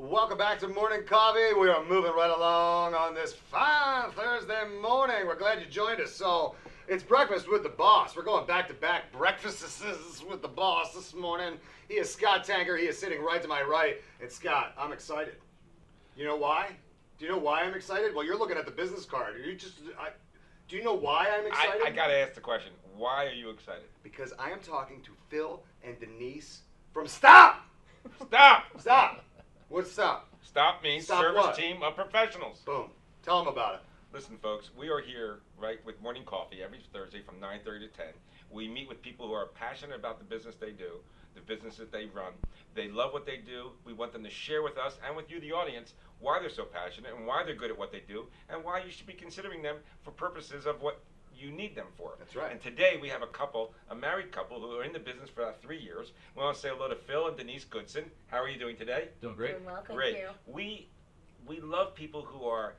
Welcome back to Morning Coffee. We are moving right along on this fine Thursday morning. We're glad you joined us. So it's Breakfast with the Boss. We're going back-to-back breakfasts with the boss this morning. He is Scott Tanker. He is sitting right to my right. And Scott, I'm excited. You know why? Do you know why I'm excited? Well, you're looking at the business card. Do you know why I'm excited? I got to ask the question. Why are you excited? Because I am talking to Phil and Denise from Stop! Stop! Stop! What's Stop? Stop means Stop service what? team of professionals. Boom. Tell them about it. Listen, folks, we are here, right, with Morning Coffee every Thursday from 9:30 to 10. We meet with people who are passionate about the business they do, the business that they run. They love what they do. We want them to share with us and with you, the audience, why they're so passionate and why they're good at what they do and why you should be considering them for purposes of what you need them for. That's right. And today we have a married couple who are in the business for about 3 years. We want to say hello to Phil and Denise Goodson. How are you doing today? Doing great. Doing well, thank Great. you. We love people who are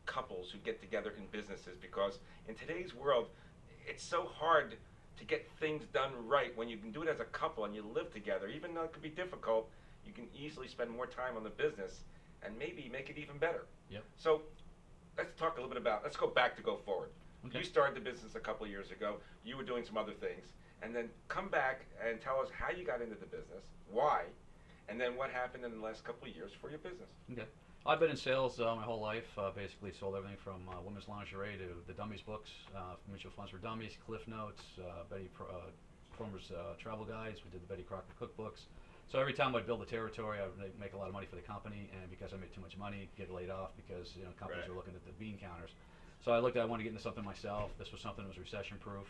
couples who get together in businesses because in today's world, it's so hard to get things done right when you can do it as a couple and you live together. Even though it could be difficult, you can easily spend more time on the business and maybe make it even better. Yep. So let's talk a little bit let's go back to go forward. Okay. You started the business a couple of years ago. You were doing some other things. And then come back and tell us how you got into the business, why, and then what happened in the last couple of years for your business. Okay. I've been in sales my whole life. Basically sold everything from women's lingerie to the Dummies books, Mutual Funds for Dummies, Cliff Notes, Betty Cromer's travel guides. We did the Betty Crocker cookbooks. So every time I'd build a territory, I would make a lot of money for the company, and because I made too much money, get laid off because companies Right. were looking at the bean counters. So I looked at I wanted to get into something myself. This was something that was recession-proof.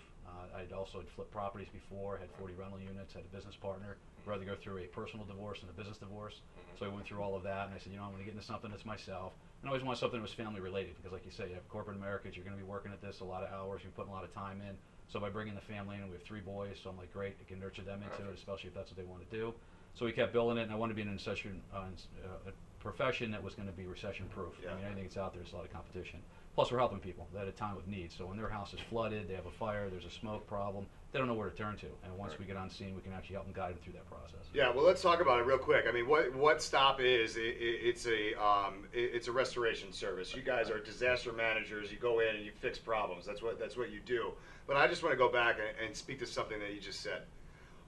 I'd also flipped properties before, had 40 rental units, had a business partner. Rather go through a personal divorce than a business divorce. So I went through all of that, and I said, I'm going to get into something that's myself. And I always want something that was family-related because, like you say, you have corporate America, you're going to be working at this a lot of hours, you're putting a lot of time in. So by bringing the family in, and we have 3 boys, so I'm like, great, I can nurture them into it, especially if that's what they want to do. So we kept building it, and I wanted to be in a profession that was going to be recession-proof. Yeah. I mean, anything that's out there, there's a lot of competition. Plus, we're helping people at a time of need. So when their house is flooded, they have a fire, there's a smoke problem, they don't know where to turn to. And once we get on scene, we can actually help them guide them through that process. Yeah, well, let's talk about it real quick. I mean, what Stop is? It's a restoration service. You guys are disaster managers. You go in and you fix problems. That's what you do. But I just want to go back and speak to something that you just said.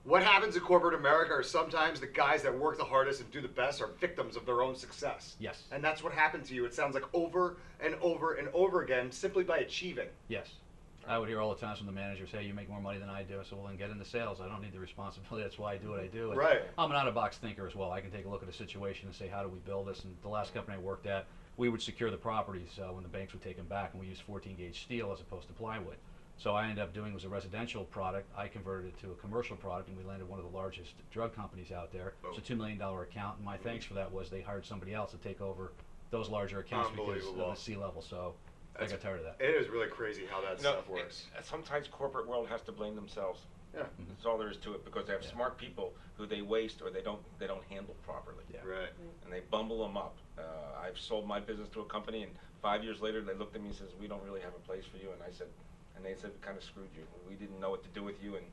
What happens in corporate America are sometimes the guys that work the hardest and do the best are victims of their own success. Yes. And that's what happened to you. It sounds like over and over and over again, simply by achieving. Yes. I would hear all the times from the managers, hey, you make more money than I do. I said, well, then get into sales. I don't need the responsibility. That's why I do what I do. And Right. I'm an out-of-box thinker as well. I can take a look at a situation and say, how do we build this? And the last company I worked at, we would secure the properties when the banks would take them back, and we used 14-gauge steel as opposed to plywood. So I ended up doing was a residential product. I converted it to a commercial product, and we landed one of the largest drug companies out there. Oh. It's a $2 million account, and my thanks for that was they hired somebody else to take over those larger accounts because of Unbelievable. the C-level. So I got tired of that. It is really crazy how that stuff works. Sometimes corporate world has to blame themselves. Yeah. That's all there is to it because they have smart people who they waste or they don't handle properly. Yeah. Right. And they bumble them up. I've sold my business to a company, and 5 years later they looked at me and says, "We don't really have a place for you." And I said, and they said, "We kind of screwed you. We didn't know what to do with you, and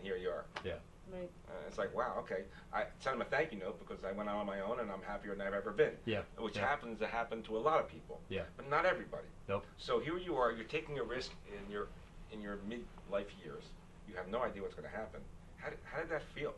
here you are." Yeah. Right. It's like, wow, okay. I sent them a thank you note because I went out on my own, and I'm happier than I've ever been. Yeah. Which Yeah. happens to happen to a lot of people. Yeah. But not everybody. Nope. So here you are. You're taking a risk in your midlife years. You have no idea what's going to happen. How did that feel?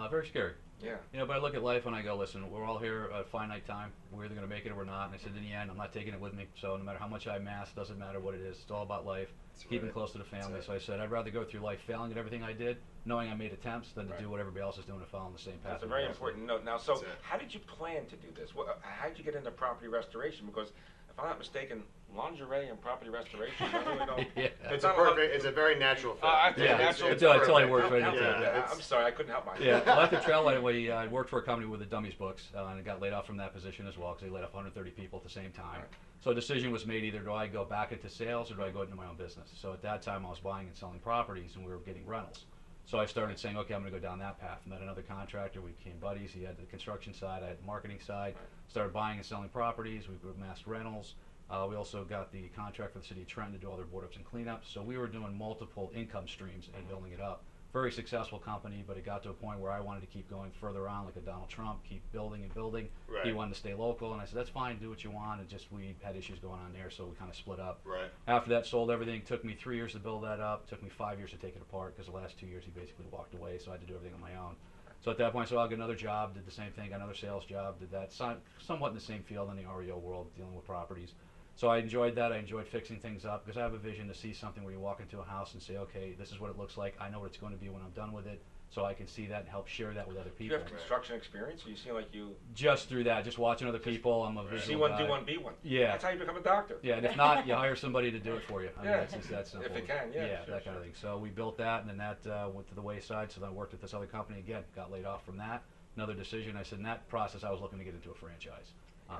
Very scary. Yeah. But I look at life and I go, listen, we're all here at a finite time. We're either going to make it or we're not. And I said, in the end, I'm not taking it with me. So no matter how much I amass, it doesn't matter what it is. It's all about life. That's Keeping right. close to the family. That's So I said, I'd rather go through life failing at everything I did, knowing I made attempts, than to Right. do what everybody else is doing to follow on the same path. That's a very important note. Now, so That's it. how did you plan to do this? How did you get into property restoration? Because if I'm not mistaken, lingerie and property restoration, I really don't. Yeah. It's not it's a very natural fit. I think Yeah, natural. it's until I perfect. worked right How- into it. Yeah. I'm sorry, I couldn't help myself. Yeah, I left the trail anyway. I worked for a company with the Dummies books, and I got laid off from that position as well because they laid off 130 people at the same time. Right. So a decision was made: either do I go back into sales or do I go into my own business? So at that time, I was buying and selling properties, and we were getting rentals. So I started saying, okay, I'm going to go down that path. Met another contractor. We became buddies. He had the construction side. I had the marketing side. Started buying and selling properties. We amassed rentals. We also got the contract for the city of Trenton to do all their board ups and cleanups. So we were doing multiple income streams and building it up. very successful company, but it got to a point where I wanted to keep going further on, like a Donald Trump, keep building and building. Right. He wanted to stay local, and I said, that's fine, do what you want, and just we had issues going on there, so we kind of split up. Right. After that, sold everything. Took me 3 years to build that up. Took me 5 years to take it apart, because the last 2 years he basically walked away, so I had to do everything on my own. So at that point, so I'll get another job, did the same thing, got another sales job, did that, somewhat in the same field in the REO world, dealing with properties. So I enjoyed that. I enjoyed fixing things up, because I have a vision to see something where you walk into a house and say, okay, this is what it looks like. I know what it's going to be when I'm done with it, so I can see that and help share that with other Do you people. have construction experience? Or you seem like you Just through that, just watching other people, I'm a visual see one, guy. do one, be one. Yeah. That's how you become a doctor. Yeah, and if not, you hire somebody to do it for you. I mean, Yeah. that's just that simple. If it can, yeah, sure, that kind of thing. So we built that, and then that went to the wayside. So then I worked with this other company again, got laid off from that. Another decision. I said in that process, I was looking to get into a franchise,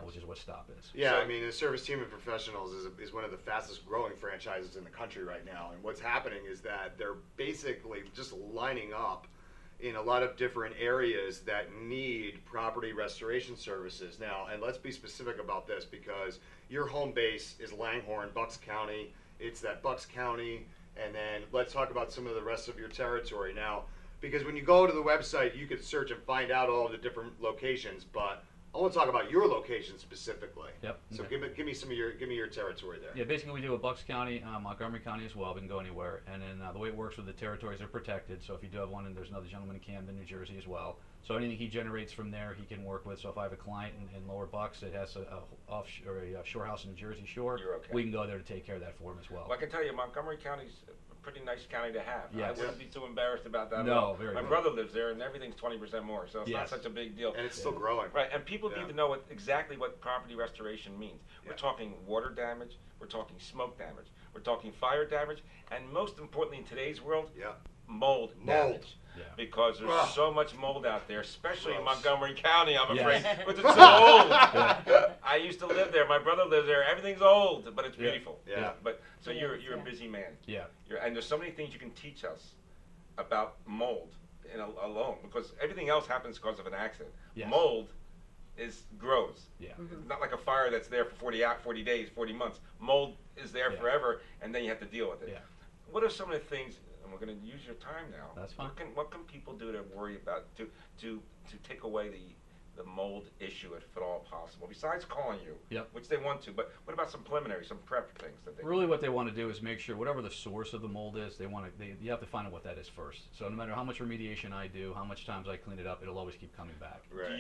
which is what Stop is. Yeah, So- I mean, the Service Team of Professionals is one of the fastest growing franchises in the country right now. And what's happening is that they're basically just lining up in a lot of different areas that need property restoration services now. And let's be specific about this, because your home base is Langhorne, Bucks County. It's that Bucks County. And then let's talk about some of the rest of your territory now. Because when you go to the website, you can search and find out all the different locations, but I want to talk about your location specifically. Yep. So Okay. give me your territory there. Yeah, basically we do a Bucks County, Montgomery County as well. We can go anywhere. And then the way it works with the territories, they're protected. So if you do have one, and there's another gentleman in Camden, New Jersey as well. So anything he generates from there, he can work with. So if I have a client in Lower Bucks that has a shore house in Jersey Shore, You're okay. we can go there to take care of that for him as well. Well, I can tell you, Montgomery County's a pretty nice county to have. Yes. I wouldn't be too embarrassed about that. No, at all. very My good. brother lives there, and everything's 20% more, so it's not Yes. such a big deal. And it's still growing. Right, and people Yeah. need to know exactly what property restoration means. We're Yeah. talking water damage, we're talking smoke damage, we're talking fire damage, and most importantly in today's world, Yeah. mold Mold. damage. Yeah. Because there's Ugh. so much mold out there, especially in Gross. Montgomery County, I'm Yes. afraid. But it's so old. Yeah. I used to live there. My brother lives there. Everything's old, but it's Yeah. beautiful. Yeah. But so It you're is, a yeah. busy man. Yeah. And there's so many things you can teach us about mold alone, because everything else happens because of an accident. Yes. Mold grows. Yeah. It's not like a fire that's there for 40 days, 40 months. Mold is there Yeah. forever, and then you have to deal with it. Yeah. What are some of the things? And we're going to use your time now. That's fine. What can people do to worry about to take away the mold issue if at all possible? Besides calling you, Yep. which they want to, but what about some preliminary, some prep things that they Really, what they want to do is make sure whatever the source of the mold is, you have to find out what that is first. So no matter how much remediation I do, how much times I clean it up, it'll always keep coming back. Right.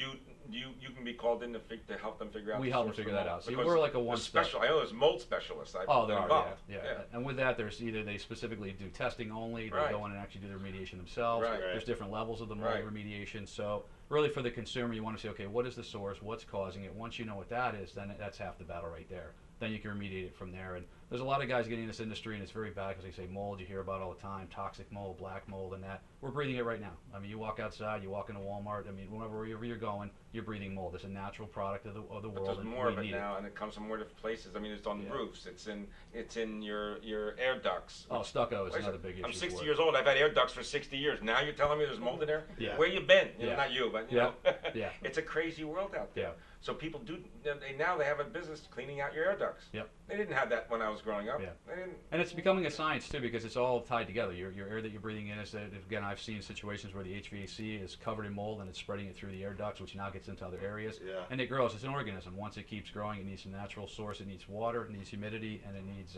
You can be called in to help them figure out. We the help them source of figure the that mold? out. So Because we're like a there's one-step. special. I know there's mold specialists. Oh, there are, involved. yeah. And with that, there's either they specifically do testing only, they Right. go in and actually do the remediation themselves. Right. There's different levels of the mold Right. remediation. So really for the consumer, you want to say, okay, what is the source? What's causing it? Once you know what that is, then that's half the battle right there. Then you can remediate it from there. And there's a lot of guys getting in this industry, and it's very bad because they say mold, you hear about it all the time, toxic mold, black mold, and that. We're breathing it right now. I mean, you walk outside, you walk into Walmart, I mean, wherever you're going, you're breathing mold. It's a natural product of the But world. there's and more we of it need now, and it comes from more different places. I mean, it's on Yeah. roofs. It's in your air ducts. Oh, stucco is Wait a another second. big issue. I'm 60 for it. years old. I've had air ducts for 60 years. Now you're telling me there's mold in there? Yeah. Where you been? You know, Yeah. not you, but you Yeah. know. Yeah. It's a crazy world out there. Yeah. So people now they have a business cleaning out your air ducts. Yep. They didn't have that when I was growing up. Yeah. They didn't. And it's becoming a science too, because it's all tied together. Your air that you're breathing in is that, again, I've seen situations where the HVAC is covered in mold and it's spreading it through the air ducts, which now gets into other areas. Yeah. And it grows. It's an organism. Once it keeps growing, it needs a natural source. It needs water. It needs humidity, and it needs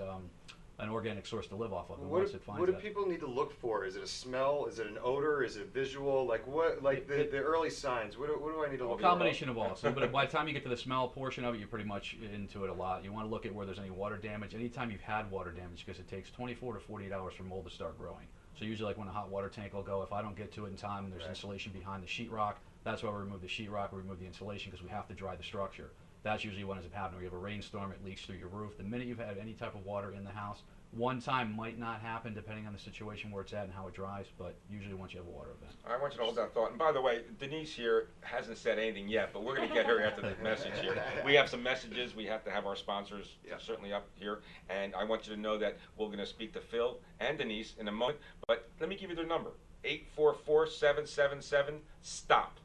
an organic source to live off of. And What once do, it finds what do that, people need to look for? Is it a smell? Is it an odor? Is it visual? Like what? Like the early signs. What do I need to look for? combination of all. So, but by the time you get to the smell portion of it, you're pretty much into it a lot. You want to look at where there's any water damage. Anytime you've had water damage, because it takes 24 to 48 hours for mold to start growing. So usually, like when a hot water tank will go, if I don't get to it in time, and there's Right. insulation behind the sheetrock, that's why we remove the sheetrock, we remove the insulation, because we have to dry the structure. That's usually what ends up happening. We have a rainstorm, it leaks through your roof. The minute you've had any type of water in the house, one time might not happen depending on the situation where it's at and how it dries, but usually once you have a water event. I want you to hold that thought. And by the way, Denise here hasn't said anything yet, but we're going to get her after the message here. We have some messages. We have to have our sponsors Yeah. certainly up here. And I want you to know that we're going to speak to Phil and Denise in a moment. But let me give you their number, 844-777-STOP.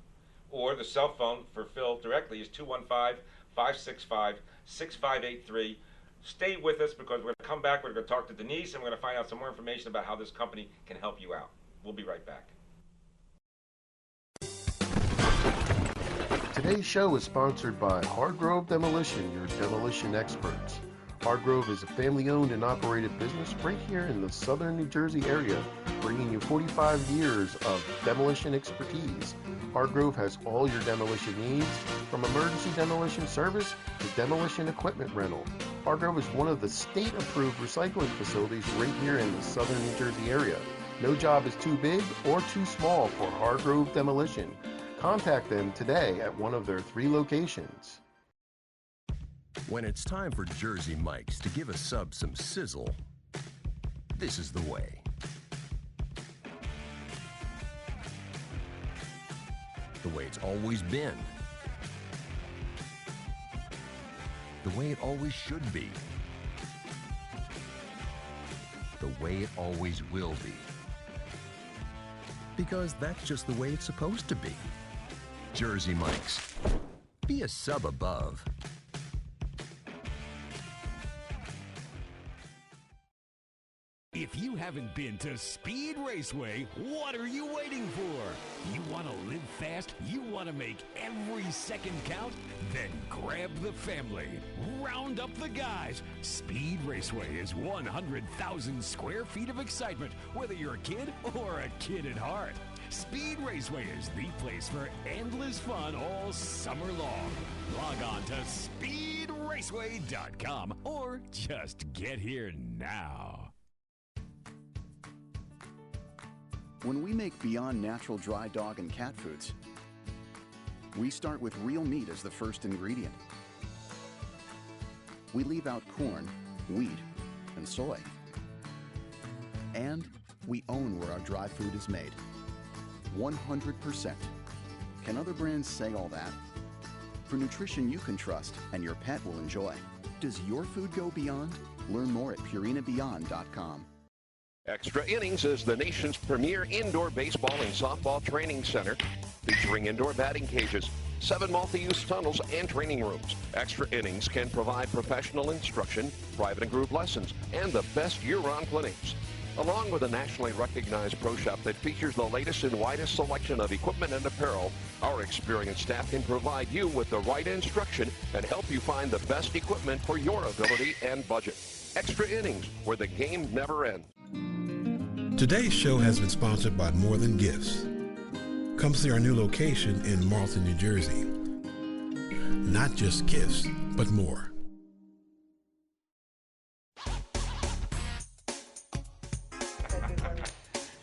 Or the cell phone for Phil directly is 215-565-6583. Stay with us because we're going to come back. We're going to talk to Denise, and we're going to find out some more information about how this company can help you out. We'll be right back. Today's show is sponsored by Hargrove Demolition, your demolition experts. Hargrove is a family-owned and operated business right here in the southern New Jersey area, bringing you 45 years of demolition expertise. Hargrove has all your demolition needs, from emergency demolition service to demolition equipment rental. Hargrove is one of the state-approved recycling facilities right here in the southern New Jersey area. No job is too big or too small for Hargrove Demolition. Contact them today at one of their 3 locations. When it's time for Jersey Mike's to give a sub some sizzle, this is the way. The way it's always been. The way it always should be. The way it always will be. Because that's just the way it's supposed to be. Jersey Mike's. Be a sub above. If you haven't been to Speed Raceway, what are you waiting for? You want to live fast? You want to make every second count? Then grab the family. Round up the guys. Speed Raceway is 100,000 square feet of excitement, whether you're a kid or a kid at heart. Speed Raceway is the place for endless fun all summer long. Log on to speedraceway.com or just get here now. When we make Beyond Natural dry dog and cat foods, we start with real meat as the first ingredient. We leave out corn, wheat, and soy. And we own where our dry food is made. 100%. Can other brands say all that? For nutrition you can trust and your pet will enjoy. Does your food go beyond? Learn more at purinabeyond.com. Extra Innings is the nation's premier indoor baseball and softball training center, featuring indoor batting cages, 7 multi-use tunnels, and training rooms. Extra Innings can provide professional instruction, private and group lessons, and the best year-round clinics. Along with a nationally recognized pro shop that features the latest and widest selection of equipment and apparel, our experienced staff can provide you with the right instruction and help you find the best equipment for your ability and budget. Extra Innings, where the game never ends. Today's show has been sponsored by More Than Gifts. Come see our new location in Marlton, New Jersey. Not just gifts, but more. How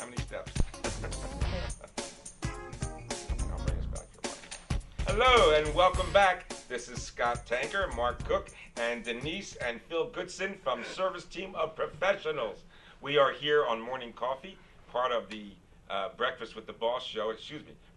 many steps? I'll bring us back for one. Hello and welcome back. This is Scott Tanker, Mark Cook, and Denise and Phil Goodson from Service Team of Professionals. We are here on Morning Coffee, part of the Breakfast with the Boss show.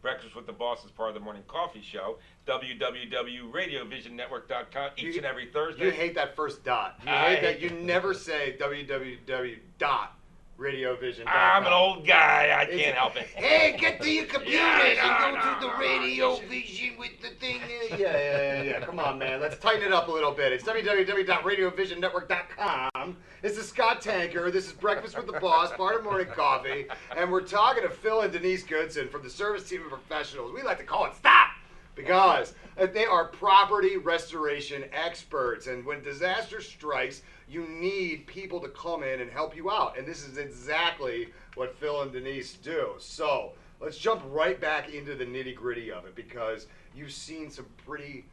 Breakfast with the Boss is part of the Morning Coffee show. www.radiovisionnetwork.com each and every Thursday. You hate that first dot. You hate that. You never say www.radiovision.com. I'm an old guy. I can't help it. Hey, get to your computers and go to the Radio Vision with the thing. Yeah. Come on, man. Let's tighten it up a little bit. It's www.radiovisionnetwork.com. This is Scott Tanker. This is Breakfast with the Boss, part of Morning Coffee. And we're talking to Phil and Denise Goodson from the Service Team of Professionals. We like to call it STOP, because they are property restoration experts. And when disaster strikes, you need people to come in and help you out. And this is exactly what Phil and Denise do. So let's jump right back into the nitty-gritty of it, because you've seen some pretty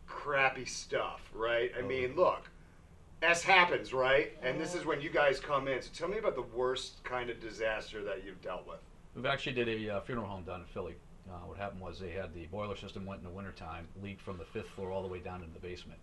crappy stuff, right? I mean, look, S happens, right? And this is when you guys come in. So tell me about the worst kind of disaster that you've dealt with. We've actually did a funeral home down in Philly. What happened was they had the boiler system went in the wintertime, leaked from the 5th floor all the way down into the basement.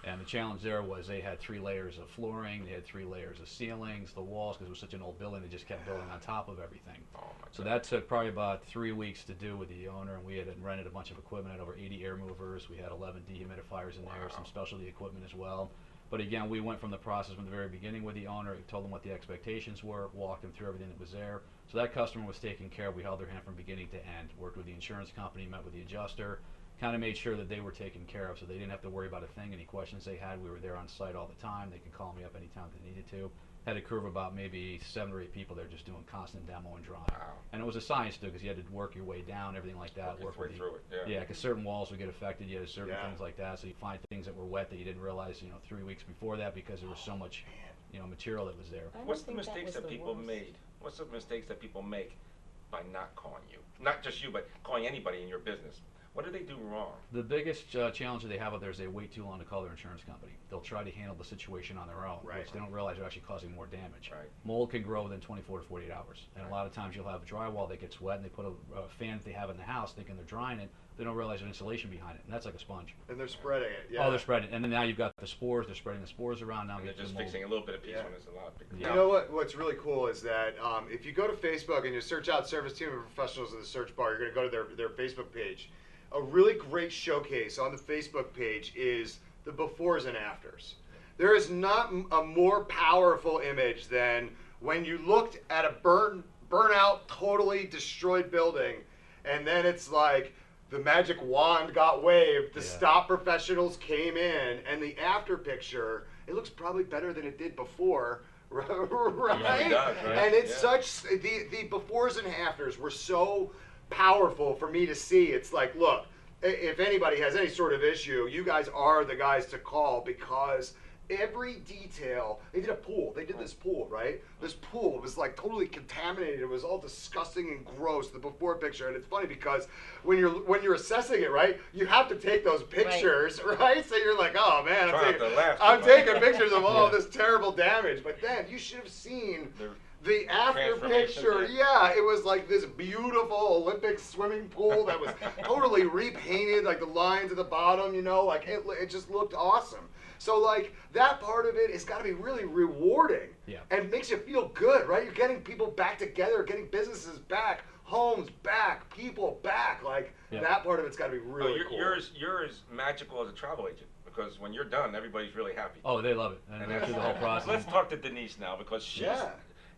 And the challenge there was they had 3 layers of flooring, they had 3 layers of ceilings, the walls, because it was such an old building, they just kept building on top of everything. So that took probably about 3 weeks to do with the owner, and we had rented a bunch of equipment, had over 80 air movers, we had 11 dehumidifiers in there, some specialty equipment as well. But again, we went from the process from the very beginning with the owner, told them what the expectations were, walked them through everything that was there. So that customer was taken care of. We held their hand from beginning to end, worked with the insurance company, met with the adjuster, kind of made sure that they were taken care of so they didn't have to worry about a thing. Any questions they had, we were there on site all the time. They can call me up anytime they needed to. had a crew of about maybe 7 or 8 people there just doing constant demo and drawing. Wow. And it was a science too, because you had to work your way down, everything like that. Work your way through it. Yeah, because certain walls would get affected. You had certain Yeah. things like that. So you find things that were wet that you didn't realize, 3 weeks before that, because there was so much, material that was there. I don't What's the think mistakes was that the people worst. made? What's the mistakes that people make by not calling you? Not just you, but calling anybody in your business. What do they do wrong? The biggest challenge that they have out there is they wait too long to call their insurance company. They'll try to handle the situation on their own, Right. which they don't realize they're actually causing more damage. Right. Mold can grow within 24 to 48 hours. And Right. a lot of times you'll have drywall that gets wet, and they put a fan that they have in the house thinking they're drying it. They don't realize there's insulation behind it, and that's like a sponge. And they're spreading it. Yeah. Oh, they're spreading it. And then now you've got the spores. They're spreading the spores around. Now And we they're get just the mold. fixing a little bit of piece Yeah. when there's a lot of big. Yeah. You know what's really cool is that if you go to Facebook and you search out Service Team of Professionals in the search bar, you're going to go to their Facebook page. A really great showcase on the Facebook page is the befores and afters. There is not a more powerful image than when you looked at a burnout, totally destroyed building, and then it's like the magic wand got waved, the stop professionals came in, and the after picture, it looks probably better than it did before. Right? It does, right? And it's such, the befores and afters were so powerful for me to see. It's like, look, if anybody has any sort of issue, you guys are the guys to call, because every detail. They did a pool. They did this pool, right? This pool was like totally contaminated. It was all disgusting and gross, the before picture. And it's funny because when you're assessing it, right, you have to take those pictures, right? So you're like, oh man, I'm taking pictures of all this terrible damage. But then you should have seen the after picture. Yeah, it was like this beautiful Olympic swimming pool that was totally repainted, like the lines at the bottom, like it just looked awesome. So like that part of it has got to be really rewarding, and makes you feel good, right? You're getting people back together, getting businesses back, homes back, people back. Like that part of it's got to be really cool. You're as magical as a travel agent, because when you're done, everybody's really happy. Oh, they love it, and after the whole process. Let's talk to Denise now, because she's,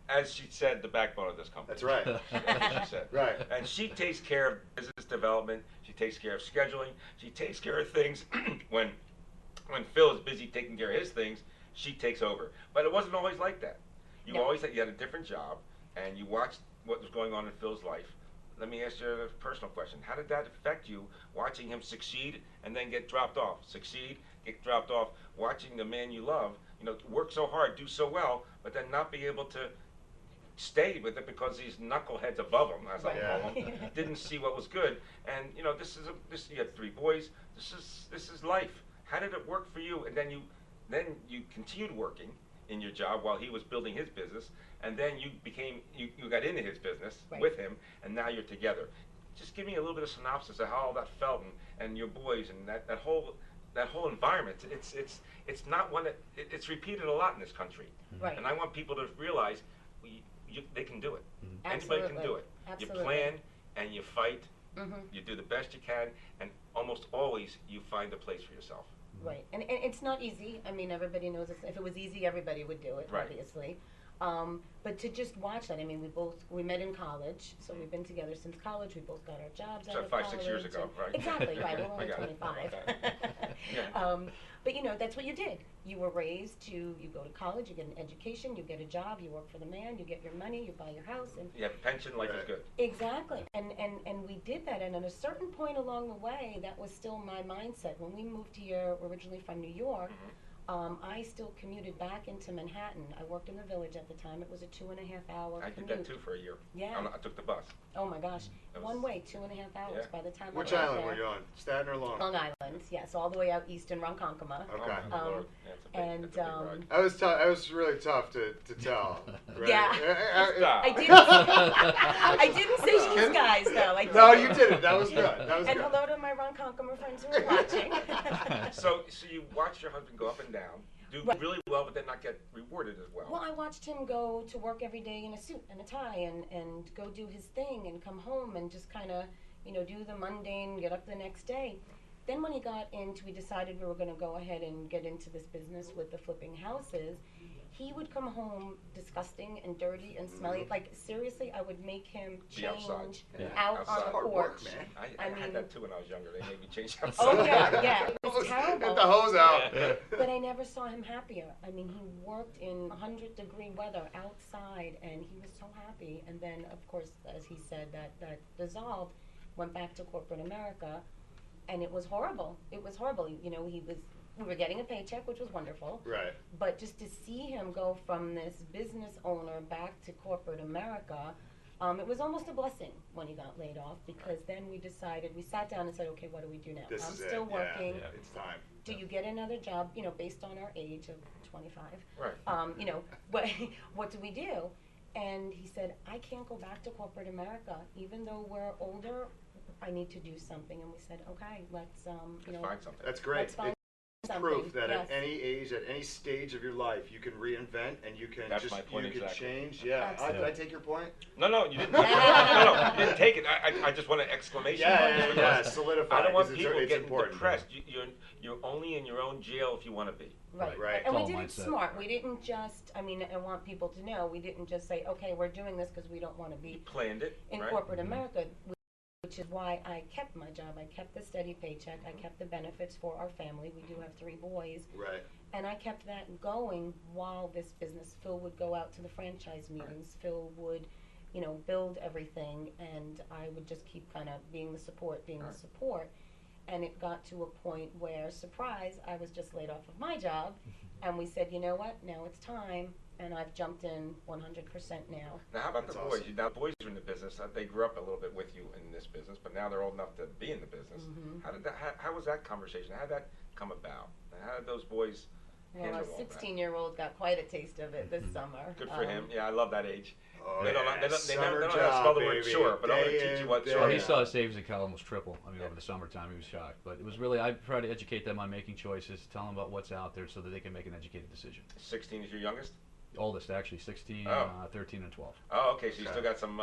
as she said, the backbone of this company. That's right. That's what she said. Right. And she takes care of business development. She takes care of scheduling. She takes care of things when Phil is busy taking care of his things, she takes over. But it wasn't always like that. You had a different job, and you watched what was going on in Phil's life. Let me ask you a personal question. How did that affect you, watching him succeed and then get dropped off? Succeed, get dropped off, watching the man you love, work so hard, do so well, but then not be able to stay with it because these knuckleheads above him, as I call them, didn't see what was good. And you had 3 boys. This is life. How did it work for you? And then you continued working in your job while he was building his business, and then you got into his business with him, and now you're together. Just give me a little bit of synopsis of how all that felt, and your boys, and that whole environment. It's not one that it's repeated a lot in this country, and I want people to realize they can do it. Anybody can do it. Absolutely. You plan and you fight. You do the best you can, and almost always you find a place for yourself. Right, and it's not easy. I mean, everybody knows if it was easy, everybody would do it, obviously. But to just watch that, I mean, we met in college, so we've been together since college. We both got our jobs out of college. 5-6 years ago, right? Exactly, right. We're only 25. But that's what you did. You were raised you go to college, you get an education, you get a job, you work for the man, you get your money, you buy your house, and you have a pension. Life is good. Exactly, and we did that, and at a certain point along the way, that was still my mindset. When we moved here originally from New York, I still commuted back into Manhattan. I worked in the Village at the time. It was a 2.5-hour commute. I did that too for a year. Yeah. I took the bus. Oh my gosh. One way, 2.5 hours by the time I got Which there. island were you on? Staten or Long? Long Island, yes, all the way out east in Ronkonkoma. Okay. And that was tough. That was really tough to tell. Right? Yeah. I didn't say these guys though. No, you didn't. That was good. That was and good. hello to my Ronkonkoma friends who are watching. So you watched your husband go up and down, do really well, but then not get rewarded as well. Well, I watched him go to work every day in a suit and a tie and go do his thing and come home and just kind of, do the mundane, get up the next day. Then when we decided we were going to go ahead and get into this business with the flipping houses, he would come home disgusting and dirty and smelly. Like, seriously, I would make him change out on the porch. I had that too when I was younger. They made me change outside. Oh, yeah, it was terrible. Get the hose out. But I never saw him happier. I mean, he worked in 100-degree weather outside, and he was so happy. And then, of course, as he said, that dissolved, went back to corporate America, and it was horrible. It was horrible. You know, we were getting a paycheck, which was wonderful. Right. But just to see him go from this business owner back to corporate America, it was almost a blessing when he got laid off, because then we sat down and said, okay, what do we do now? I'm still working. Yeah, it's time. Do you get another job, you know, based on our age of 25? Right. You know, what do we do? And he said, I can't go back to corporate America. Even though we're older, I need to do something. And we said, okay, let's find something. That's great. Let's find proof that at any age, at any stage of your life, you can reinvent and you can can change. Yeah, did I take your point? No, you didn't. No, you didn't take it. I just want an exclamation mark. Yeah, solidify. I don't want people getting depressed. You're only in your own jail if you want to be. Right. And we did it smart. We didn't just, I want people to know, we didn't just say, okay, we're doing this because we don't want to be planned it in corporate America. Which is why I kept my job. I kept the steady paycheck. I kept the benefits for our family. We do have 3 boys. Right. And I kept that going while this business. Phil would go out to the franchise meetings. Phil would, build everything, and I would just keep kind of being the support. And it got to a point where, surprise, I was just laid off of my job, and we said, you know what, now it's time. And I've jumped in 100% now. Now, how about the boys? Now, boys are in the business. They grew up a little bit with you in this business, but now they're old enough to be in the business. Mm-hmm. How was that conversation? How did that come about? How did those boys handle all that? Well, a 16-year-old got quite a taste of it this summer. Good for him. Yeah, I love that age. Oh, they don't know how to spell the word sure, but I'm going to teach you what sure is. He saw his savings account almost triple. Over the summertime, he was shocked. But it was really, I try to educate them on making choices, tell them about what's out there so that they can make an educated decision. 16 is your youngest? Oldest, actually, 16, 13, and 12. Oh, okay. So you still got some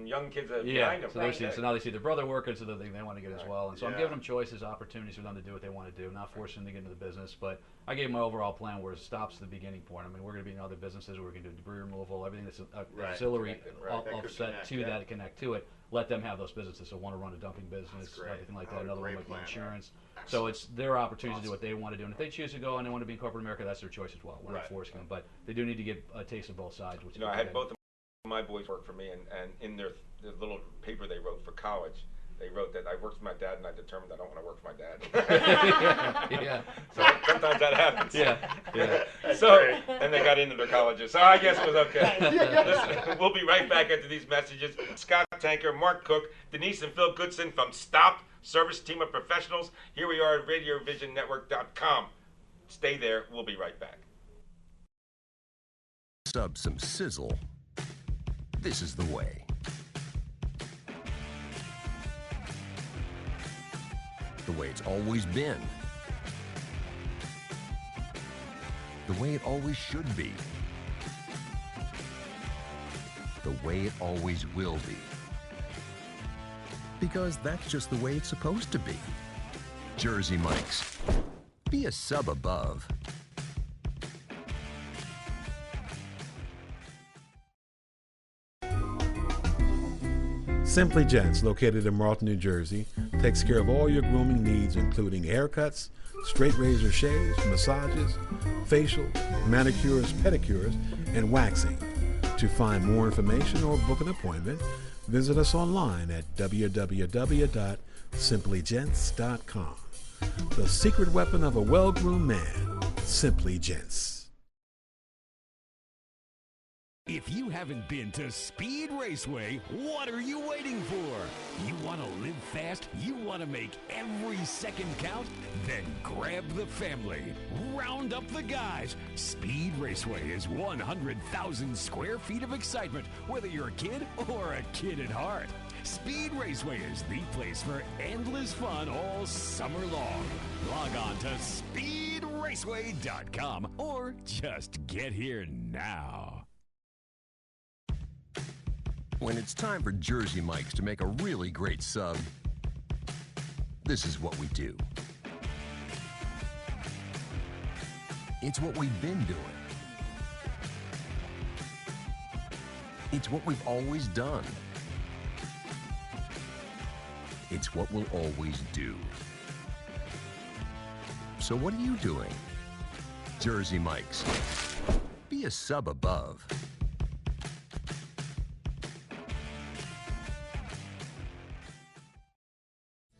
young kids behind them. So now they see their brother working, so they want to get as well. And so I'm giving them choices, opportunities for them to do what they want to do, not forcing them to get into the business. But I gave them my overall plan where it stops at the beginning point. We're going to be in other businesses. We're going to do debris removal, everything that's auxiliary offset to that, connect to it. Let them have those businesses. So want to run a dumping business, everything like that. Another one might be insurance. So it's their opportunity to do what they want to do. And if they choose to go and they want to be in corporate America, that's their choice as well. We're not forcing them. But they do need to get a taste of both sides. Which I had both of my boys work for me, and in their little paper they wrote for college, they wrote that I worked for my dad and I determined I don't want to work for my dad. Yeah. So sometimes that happens. Yeah. So, and they got into their colleges. So I guess it was okay. Listen, we'll be right back after these messages. Scott Tanker, Mark Cook, Denise and Phil Goodson from Stop Service Team of Professionals. Here we are at RadioVisionNetwork.com. Stay there. We'll be right back. Sub some sizzle. This is the way. The way it's always been. The way it always should be. The way it always will be. Because that's just the way it's supposed to be. Jersey Mike's. Be a sub above. Simply Gents, located in Marlton, New Jersey, takes care of all your grooming needs, including haircuts, straight razor shaves, massages, facials, manicures, pedicures, and waxing. To find more information or book an appointment, visit us online at www.simplygents.com. The secret weapon of a well-groomed man, Simply Gents. If you haven't been to Speed Raceway, what are you waiting for? You want to live fast? You want to make every second count? Then grab the family. Round up the guys. Speed Raceway is 100,000 square feet of excitement, whether you're a kid or a kid at heart. Speed Raceway is the place for endless fun all summer long. Log on to speedraceway.com or just get here now. When it's time for Jersey Mike's to make a really great sub, This is what we do. It's what we've been doing. It's what we've always done. It's what we'll always do. So what are you doing? Jersey Mike's. Be a sub above.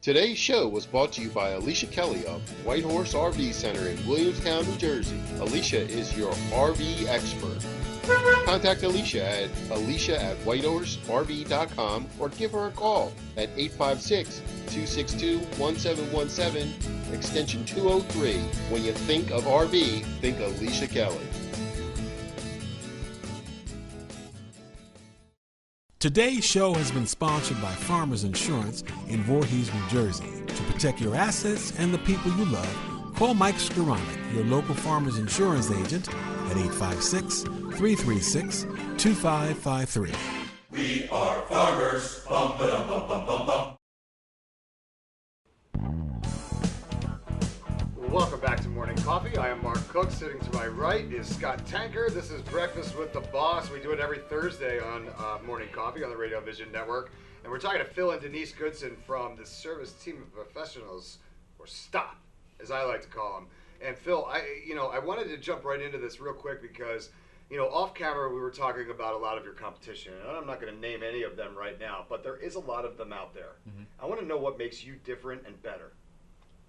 Today's show was brought to you by Alicia Kelly of White Horse RV Center in Williamstown, New Jersey. Alicia is your RV expert. Contact Alicia at whitehorserv.com or give her a call at 856-262-1717, extension 203. When you think of RV, think Alicia Kelly. Today's show has been sponsored by Farmers Insurance in Voorhees, New Jersey. To protect your assets and the people you love, call Mike Skoranek, your local Farmers Insurance agent, at 856-336-2553. We are farmers. Bum, ba-dum, bum, bum, bum, bum. Welcome back to Morning Coffee. I am Mark Cook. Sitting to my right is Scott Tanker. This is Breakfast with the Boss. We do it every Thursday on Morning Coffee on the Radio Vision Network. And we're talking to Phil and Denise Goodson from the Service Team of Professionals, or STOP, as I like to call them. And Phil, I wanted to jump right into this real quick because, off camera we were talking about a lot of your competition. And I'm not going to name any of them right now, but there is a lot of them out there. Mm-hmm. I want to know what makes you different and better.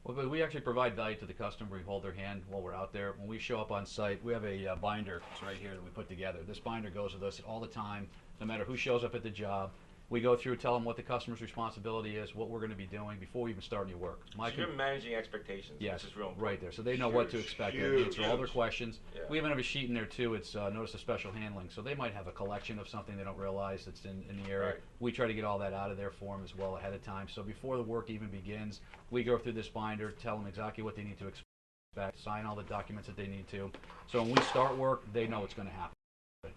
Well, we actually provide value to the customer. We hold their hand while we're out there. When we show up on site, we have a binder. It's right here that we put together. This binder goes with us all the time, no matter who shows up at the job. We go through, tell them what the customer's responsibility is, what we're going to be doing before we even start any work. So you're managing expectations, yes, which is real important. Right there. So they know what to expect. They answer all their questions. Yeah. We even have a sheet in there, too. It's notice of special handling. So they might have a collection of something they don't realize that's in the area. Right. We try to get all that out of there for them as well ahead of time. So before the work even begins, we go through this binder, tell them exactly what they need to expect, sign all the documents that they need to. So when we start work, they know it's going to happen.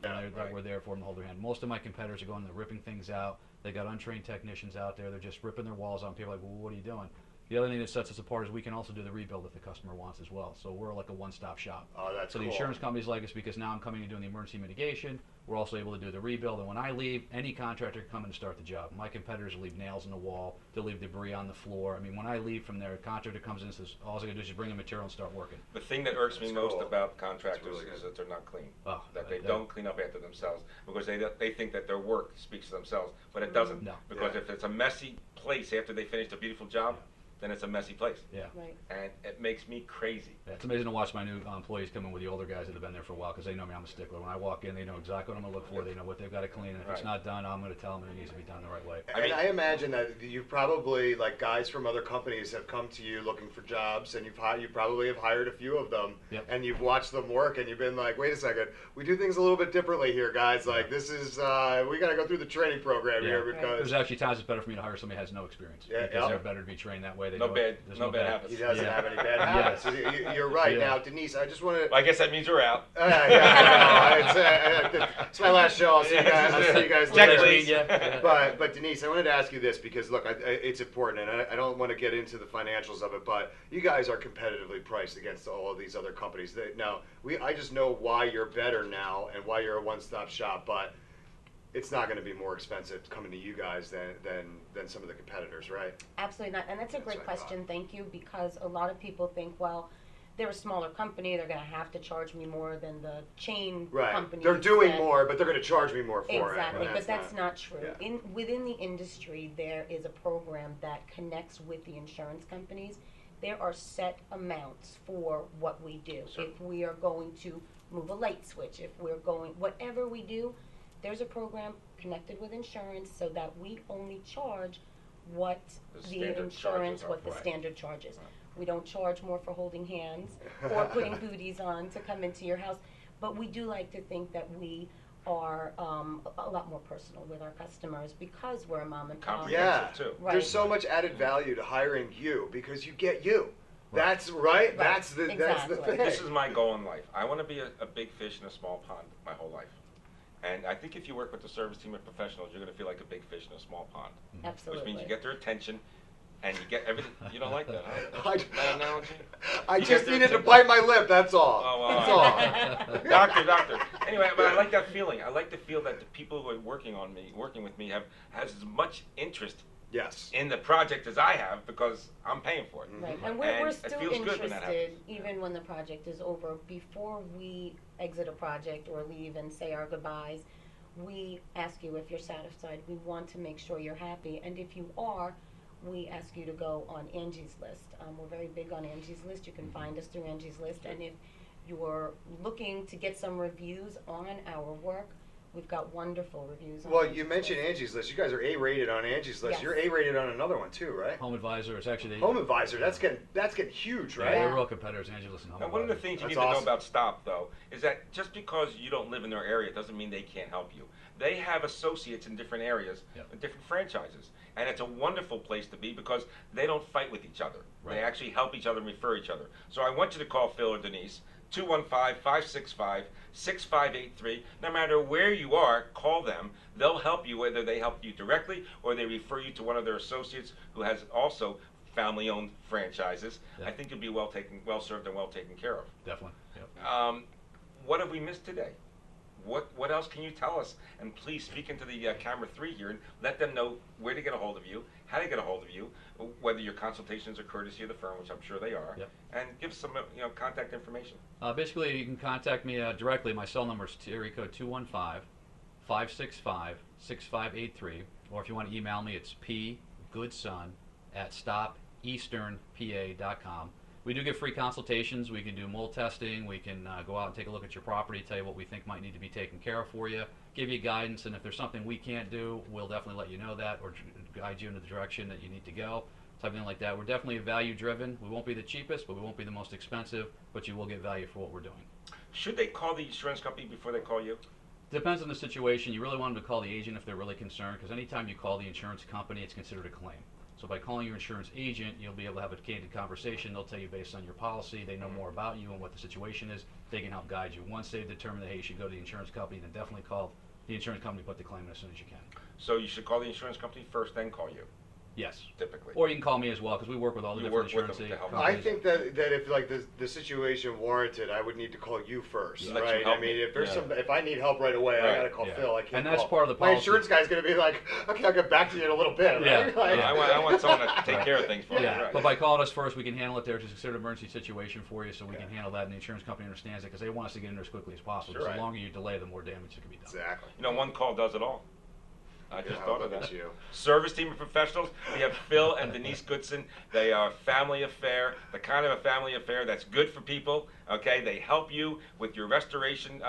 That we're there for them to hold their hand. Most of my competitors are going and they're ripping things out. They got untrained technicians out there. They're just ripping their walls out. People are like, well, what are you doing? The other thing that sets us apart is we can also do the rebuild if the customer wants as well. So we're like a one-stop shop. Oh, that's cool. So the insurance companies like us because now I'm coming and doing the emergency mitigation. We're also able to do the rebuild. And when I leave, any contractor can come in and start the job. My competitors leave nails in the wall. They'll leave debris on the floor. I mean, when I leave from there, a contractor comes in and says, all I got to do is just bring the material and start working. The thing that irks me most about contractors is that they're not clean. Oh, that they don't clean up after themselves because they think that their work speaks for themselves, but it doesn't. No. Because if it's a messy place after they finish a beautiful job, then it's a messy place. Yeah. Right. And it makes me crazy. Yeah, it's amazing to watch my new employees come in with the older guys that have been there for a while because they know me. I'm a stickler. When I walk in, they know exactly what I'm going to look for. They know what they've got to clean. And if it's not done, I'm going to tell them it needs to be done the right way. I imagine that you probably, like guys from other companies have come to you looking for jobs, and you probably have hired a few of them, and you've watched them work, and you've been like, wait a second, we do things a little bit differently here, guys. Like, this is, we got to go through the training program here because... There's actually times it's better for me to hire somebody who has no experience. Because they're better to be trained that way. They no bad habits. He doesn't have any bad habits. You're right. Now, Denise, I just want to... Well, I guess that means we're out. It's my last show. I'll see you guys later. But Denise, I wanted to ask you this because, look, it's important, and I don't want to get into the financials of it, but you guys are competitively priced against all of these other companies. I just know why you're better now and why you're a one-stop shop, but it's not going to be more expensive coming to you guys than some of the competitors, right? Absolutely not. And that's a great question. Thank you, because a lot of people think, well, they're a smaller company, they're going to have to charge me more than the chain company. They're doing more, but they're going to charge me more for it. Exactly, but that's not true. Yeah. Within the industry, there is a program that connects with the insurance companies. There are set amounts for what we do. Sure. If we are going to move a light switch, if we're going, whatever we do, there's a program connected with insurance so that we only charge what the insurance, what the standard charges. Right. We don't charge more for holding hands or putting booties on to come into your house, but we do like to think that we are a lot more personal with our customers because we're a mom and pop. Yeah, too. Right. There's so much added value to hiring you because you get you. Right. That's right. That's the thing. This is my goal in life. I want to be a big fish in a small pond my whole life. And I think if you work with the service team of professionals, you're going to feel like a big fish in a small pond. Absolutely. Which means you get their attention. and you get everything. You don't like that, huh? I, That analogy? I You just get needed there to bite my lip, that's all. Oh, That's all. Doctor. Anyway, but I like that feeling. I like to feel that the people who are working with me, has as much interest Yes. in the project as I have because I'm paying for it. Right, and we're it still feels good when that interested, happens. even when the project is over. Before we exit a project or leave and say our goodbyes, we ask you if you're satisfied. We want to make sure you're happy, and if you are, we ask you to go on Angie's List. We're very big on Angie's List. You can find us through Angie's List, and if you're looking to get some reviews on our work, we've got wonderful reviews on Well, Angie's you mentioned List. Angie's List. You guys are A-rated on Angie's List. Yes. You're A-rated on another one too, right? Home Advisor is actually Home Advisor. That's getting huge, Yeah, right? they're real competitors, Angelus and Home Now, one of the Advisor. things you That's need to awesome. know about Stop, though, is that just because you don't live in their area doesn't mean they can't help you. They have associates in different areas, Yep. in different franchises. And it's a wonderful place to be because they don't fight with each other. Right. They actually help each other and refer each other. So I want you to call Phil or Denise, 215-565-6583. No matter where you are, call them. They'll help you, whether they help you directly or they refer you to one of their associates who has also family-owned franchises. Yeah. I think you'll be well served and well taken care of. Definitely. Yep. What have we missed today? What else can you tell us? And please speak into the camera 3 here and let them know where to get a hold of you, how to get a hold of you, whether your consultations are courtesy of the firm, which I'm sure they are, Yep. and give us some contact information. Basically, you can contact me directly. My cell number is area code 215-565-6583. Or if you want to email me, it's pgoodson@stopeasternpa.com. We do give free consultations. We can do mold testing. We can go out and take a look at your property, tell you what we think might need to be taken care of for you, give you guidance, and if there's something we can't do, we'll definitely let you know that or guide you in the direction that you need to go, something like that. We're definitely value-driven. We won't be the cheapest, but we won't be the most expensive, but you will get value for what we're doing. Should they call the insurance company before they call you? Depends on the situation. You really want them to call the agent if they're really concerned, because anytime you call the insurance company, it's considered a claim. So by calling your insurance agent, you'll be able to have a candid conversation. They'll tell you based on your policy. They know more about you and what the situation is. They can help guide you. Once they've determined that, hey, you should go to the insurance company, then definitely call the insurance company to put the claim in as soon as you can. So you should call the insurance company first, then call you, Yes. typically. Or you can call me as well, because we work with all the You different work with insurance them to help. companies. I think that if like the situation warranted, I would need to call you first, Let you right? help I mean, me. if there's Yeah. if I need help right away, I Right. gotta call Yeah. Phil. I can't. And that's call. part of the My policy. insurance guy's gonna be like, okay, I'll get back to you in a little bit. Right? Yeah. Like, Yeah. I want someone to take care of things for you. Yeah, Right. but by calling us first, we can handle it there. It's considered an emergency situation for you, so we can handle that, and the insurance company understands it because they want us to get in there as quickly as possible. Sure. So Right. the longer you delay, the more damage that can be done. Exactly. One call does it all. I just Yeah, thought of look that. at you. Service team of professionals. We have Phil and Denise Goodson. They are a family affair, the kind of a family affair that's good for people. Okay, they help you with your restoration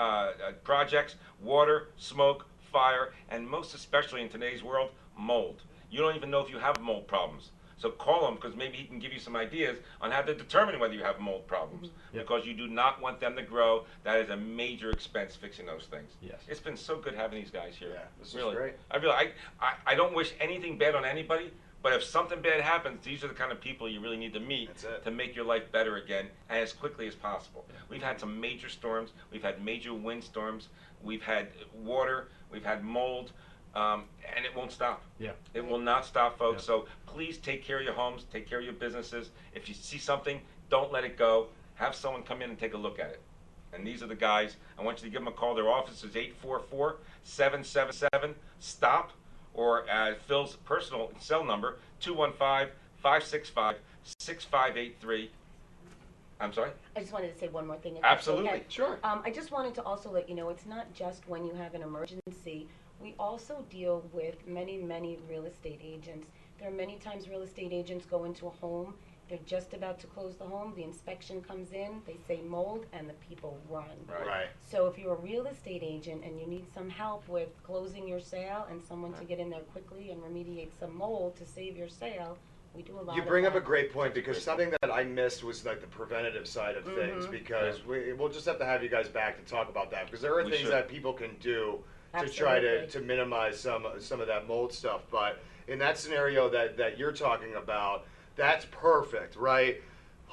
projects, water, smoke, fire, and most especially in today's world, mold. You don't even know if you have mold problems. So call him because maybe he can give you some ideas on how to determine whether you have mold problems. Yep. Because you do not want them to grow. That is a major expense fixing those things. Yes. It's been so good having these guys here. Yeah, this is really. great. I don't wish anything bad on anybody, but if something bad happens, these are the kind of people you really need to meet That's it. to make your life better again and as quickly as possible. We've had some major storms. We've had major windstorms. We've had water. We've had mold. And it won't stop. Yeah. It will not stop, folks. Yeah. So please take care of your homes, take care of your businesses. If you see something, don't let it go. Have someone come in and take a look at it. And these are the guys. I want you to give them a call. Their office is 844-777-STOP, or Phil's personal cell number, 215-565-6583. I'm sorry? I just wanted to say one more thing. if Absolutely. that's okay. Sure. I just wanted to also let you know, it's not just when you have an emergency. We also deal with many, many real estate agents. There are many times real estate agents go into a home, they're just about to close the home, the inspection comes in, they say mold, and the people run. Right. So if you're a real estate agent and you need some help with closing your sale and someone to get in there quickly and remediate some mold to save your sale, we do a lot You of bring up that. a great point because something that I missed was like the preventative side of things because we'll just have to have you guys back to talk about that because there are We things should. that people can do to try Absolutely. to minimize some of that mold stuff. But in that scenario that you're talking about, that's perfect, right?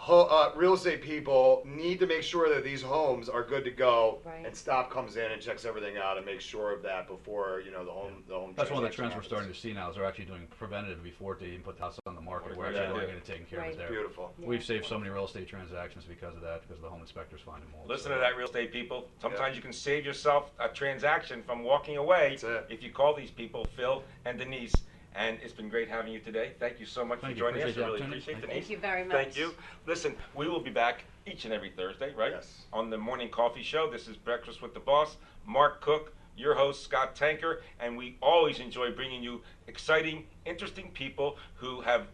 real estate people need to make sure that these homes are good to go, Right. and Stop comes in and checks everything out and makes sure of that before the home. That's one of the trends we're happens. starting to see now is they're actually doing preventative before they even put the house on the market. We're What a actually great going and taking care of Right. it there. Beautiful. Yeah. We've saved so many real estate transactions because of that, because the home inspectors find them all. Listen So- to that, real estate people. Sometimes you can save yourself a transaction from walking away That's it. if you call these people, Phil and Denise. And it's been great having you today. Thank you so much Thank for you. joining us. Appreciate I the really opportunity. appreciate it, Thank Denise. you very much. Thank you. Listen, we will be back each and every Thursday, right? Yes. On the Morning Coffee Show. This is Breakfast with the Boss. Mark Cook, your host, Scott Tanker. And we always enjoy bringing you exciting, interesting people who have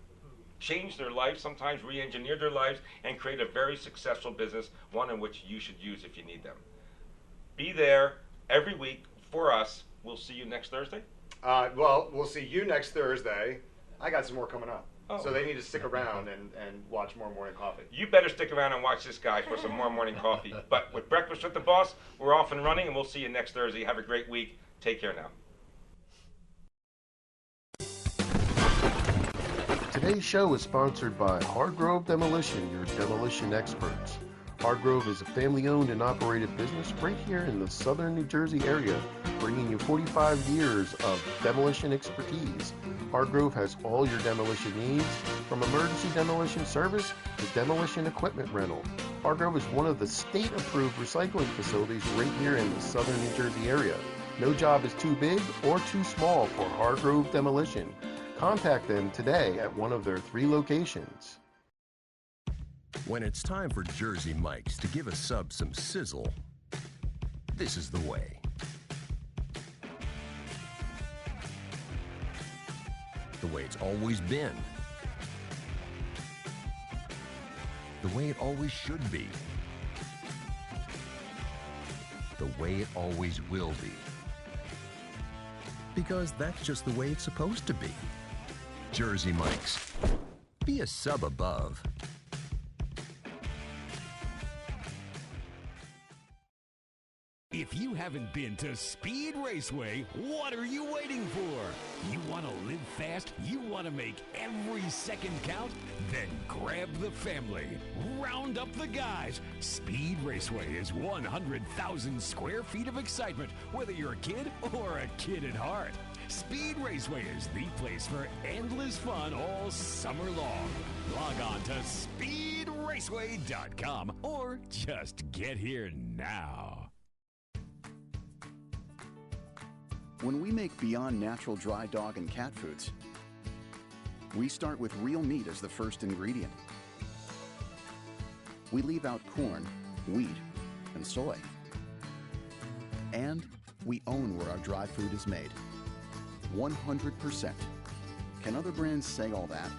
changed their lives, sometimes re-engineered their lives, and create a very successful business, one in which you should use if you need them. Be there every week for us. We'll see you next Thursday. Well, we'll see you next Thursday. I got some more coming up. Oh. So they need to stick around and watch more Morning Coffee. You better stick around and watch this guy for some more morning coffee. But with Breakfast with the Boss, we're off and running, and we'll see you next Thursday. Have a great week. Take care now. Today's show is sponsored by Hargrove Demolition, your demolition experts. Hargrove is a family-owned and operated business right here in the southern New Jersey area, bringing you 45 years of demolition expertise. Hargrove has all your demolition needs, from emergency demolition service to demolition equipment rental. Hargrove is one of the state-approved recycling facilities right here in the southern New Jersey area. No job is too big or too small for Hargrove Demolition. Contact them today at one of their 3 locations. When it's time for Jersey Mike's to give a sub some sizzle, this is the way. The way it's always been. The way it always should be. The way it always will be. Because that's just the way it's supposed to be. Jersey Mike's. Be a sub above. If you haven't been to Speed Raceway, what are you waiting for? You want to live fast? You want to make every second count? Then grab the family. Round up the guys. Speed Raceway is 100,000 square feet of excitement, whether you're a kid or a kid at heart. Speed Raceway is the place for endless fun all summer long. Log on to speedraceway.com or just get here now. When we make Beyond Natural dry dog and cat foods, we start with real meat as the first ingredient. We leave out corn, wheat, and soy. And we own where our dry food is made. 100%. Can other brands say all that?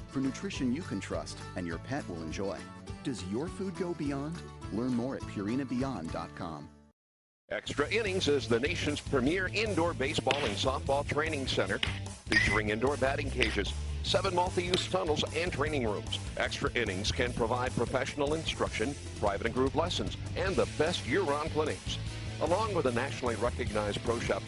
For nutrition you can trust and your pet will enjoy. Does your food go beyond? Learn more at purinabeyond.com. Extra Innings is the nation's premier indoor baseball and softball training center, featuring indoor batting cages, 7 multi-use tunnels, and training rooms. Extra Innings can provide professional instruction, private and group lessons, and the best year-round clinics. Along with a nationally recognized pro shop,